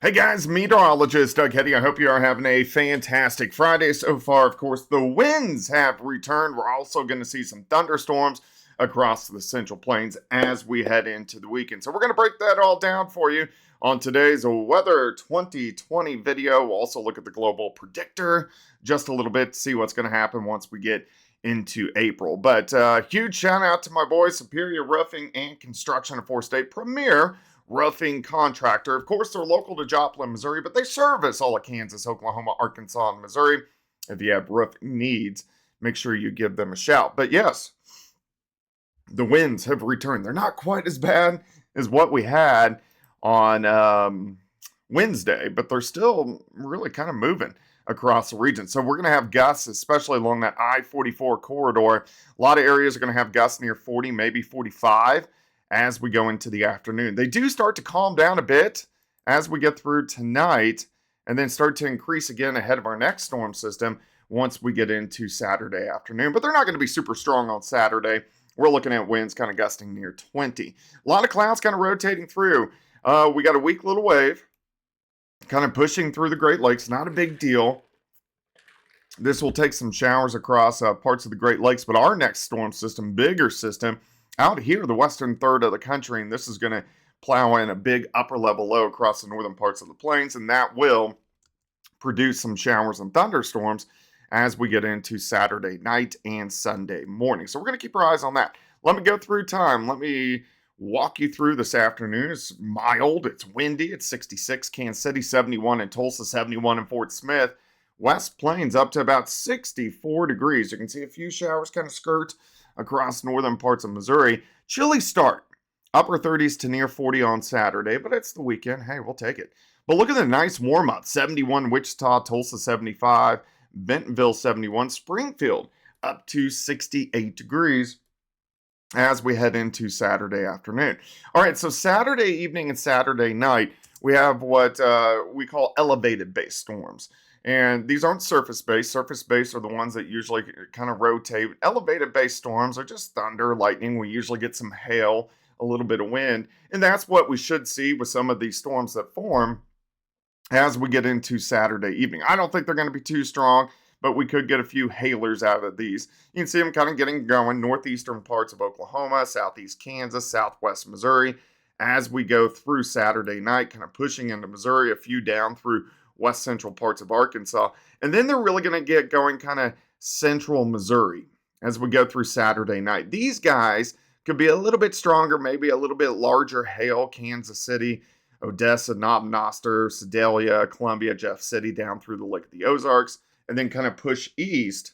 Hey guys, meteorologist Doug Hetty. I hope you are having a fantastic Friday so far. Of course, the winds have returned. We're also going to see some thunderstorms across the Central Plains as we head into the weekend. So we're going to break that all down for you on today's Weather 2020 video. We'll also look at the global predictor just a little bit to see what's going to happen once we get into April. But huge shout out to my boys, Superior Roofing and Construction, a four-state premier roofing contractor. Of course, they're local to Joplin, Missouri, but they service all of Kansas, Oklahoma, Arkansas, and Missouri. If you have roofing needs, make sure you give them a shout. But yes, the winds have returned. They're not quite as bad as what we had on Wednesday, but they're still really kind of moving across the region. So we're going to have gusts, especially along that I-44 corridor. A lot of areas are going to have gusts near 40, maybe 45 as we go into the afternoon. They do start to calm down a bit as we get through tonight and then start to increase again ahead of our next storm system once we get into Saturday afternoon. But they're not going to be super strong on Saturday. We're looking at winds kind of gusting near 20. A lot of clouds kind of rotating through. We got a weak little wave kind of pushing through the Great Lakes. Not a big deal. This will take some showers across parts of the Great Lakes, but our next storm system, bigger system, out here, the western third of the country, and this is going to plow in a big upper level low across the northern parts of the plains, and that will produce some showers and thunderstorms as we get into Saturday night and Sunday morning. So we're going to keep our eyes on that. Let me go through time. Let me walk you through this afternoon. It's mild, it's windy, it's 66, Kansas City 71, and Tulsa 71, and Fort Smith. West Plains up to about 64 degrees. You can see a few showers kind of skirt across northern parts of Missouri. Chilly start. Upper 30s to near 40 on Saturday, but it's the weekend. Hey, we'll take it. But look at the nice warm up. 71 Wichita, Tulsa 75, Bentonville 71, Springfield up to 68 degrees as we head into Saturday afternoon. All right, so Saturday evening and Saturday night, we have what we call elevated base storms. And these aren't surface-based. Surface-based are the ones that usually kind of rotate. Elevated-based storms are just thunder, lightning. We usually get some hail, a little bit of wind. And that's what we should see with some of these storms that form as we get into Saturday evening. I don't think they're going to be too strong, but we could get a few hailers out of these. You can see them kind of getting going. Northeastern parts of Oklahoma, southeast Kansas, southwest Missouri. As we go through Saturday night, kind of pushing into Missouri, a few down through west central parts of Arkansas. And then they're really going to get going kind of central Missouri as we go through Saturday night. These guys could be a little bit stronger, maybe a little bit larger hail. Kansas City, Odessa, Knob Noster, Sedalia, Columbia, Jeff City, down through the Lake of the Ozarks, and then kind of push east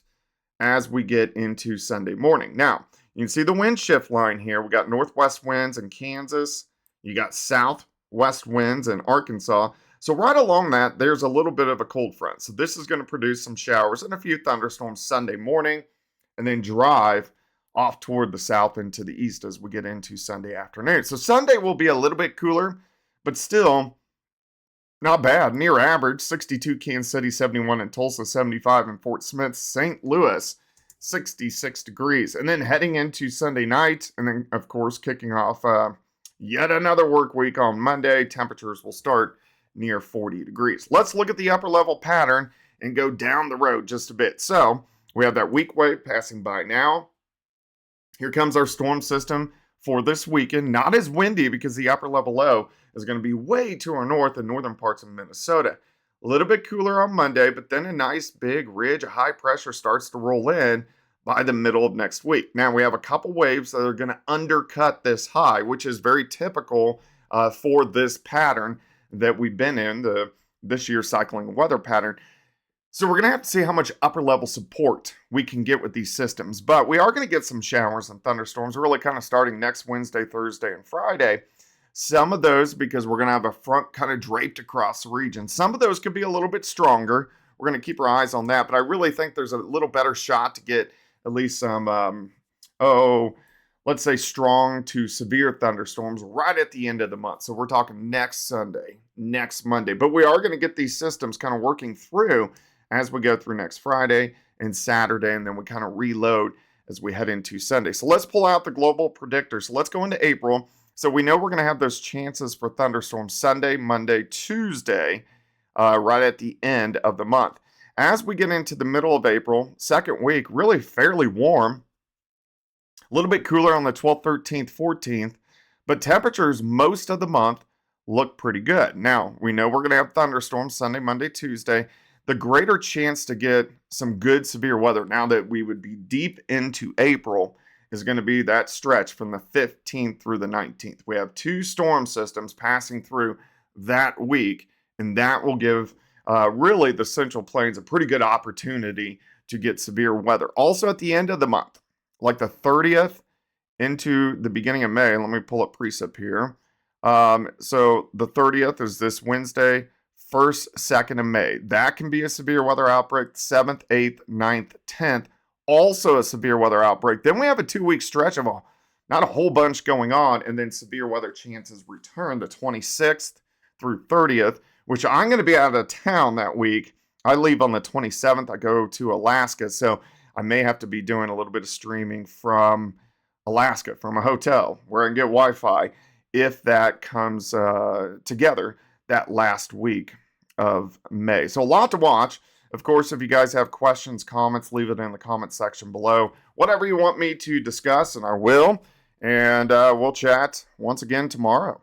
as we get into Sunday morning. Now, you can see the wind shift line here. We got northwest winds in Kansas. You got southwest winds in Arkansas. So right along that, there's a little bit of a cold front. So this is going to produce some showers and a few thunderstorms Sunday morning, and then drive off toward the south and to the east as we get into Sunday afternoon. So Sunday will be a little bit cooler, but still not bad. Near average, 62 Kansas City, 71 in Tulsa, 75 in Fort Smith, St. Louis, 66 degrees. And then heading into Sunday night, and then, of course, kicking off yet another work week on Monday, temperatures will start near 40 degrees. Let's look at the upper level pattern and go down the road just a bit. So we have that weak wave passing by now. Here comes our storm system for this weekend. Not as windy because the upper level low is going to be way to our north and northern parts of Minnesota. A little bit cooler on Monday, but then a nice big ridge of high pressure starts to roll in by the middle of next week. Now we have a couple waves that are going to undercut this high, which is very typical for this pattern that we've been in, this year's cycling weather pattern. So we're going to have to see how much upper level support we can get with these systems. But we are going to get some showers and thunderstorms really kind of starting next Wednesday, Thursday, and Friday. Some of those because we're going to have a front kind of draped across the region. Some of those could be a little bit stronger. We're going to keep our eyes on that. But I really think there's a little better shot to get at least some, let's say strong to severe thunderstorms right at the end of the month. So we're talking next Sunday, next Monday. But we are going to get these systems kind of working through as we go through next Friday and Saturday, and then we kind of reload as we head into Sunday. So let's pull out the global predictor. So let's go into April. So we know we're going to have those chances for thunderstorms Sunday, Monday, Tuesday, right at the end of the month. As we get into the middle of April, second week, really fairly warm, a little bit cooler on the 12th, 13th, 14th, but temperatures most of the month look pretty good. Now, we know we're going to have thunderstorms Sunday, Monday, Tuesday. The greater chance to get some good severe weather now that we would be deep into April is going to be that stretch from the 15th through the 19th. We have two storm systems passing through that week, and that will give really the Central Plains a pretty good opportunity to get severe weather. Also at the end of the month, like the 30th into the beginning of May. Let me pull up precip here. So the 30th is this Wednesday, 1st, 2nd of May. That can be a severe weather outbreak. 7th, 8th, 9th, 10th, also a severe weather outbreak. Then we have a 2-week stretch of not a whole bunch going on, and then severe weather chances return the 26th through 30th, which I'm going to be out of town that week. I leave on the 27th. I go to Alaska, so I may have to be doing a little bit of streaming from Alaska, from a hotel where I can get Wi-Fi if that comes together that last week of May. So a lot to watch. Of course, if you guys have questions, comments, leave it in the comment section below. Whatever you want me to discuss, and I will. And we'll chat once again tomorrow.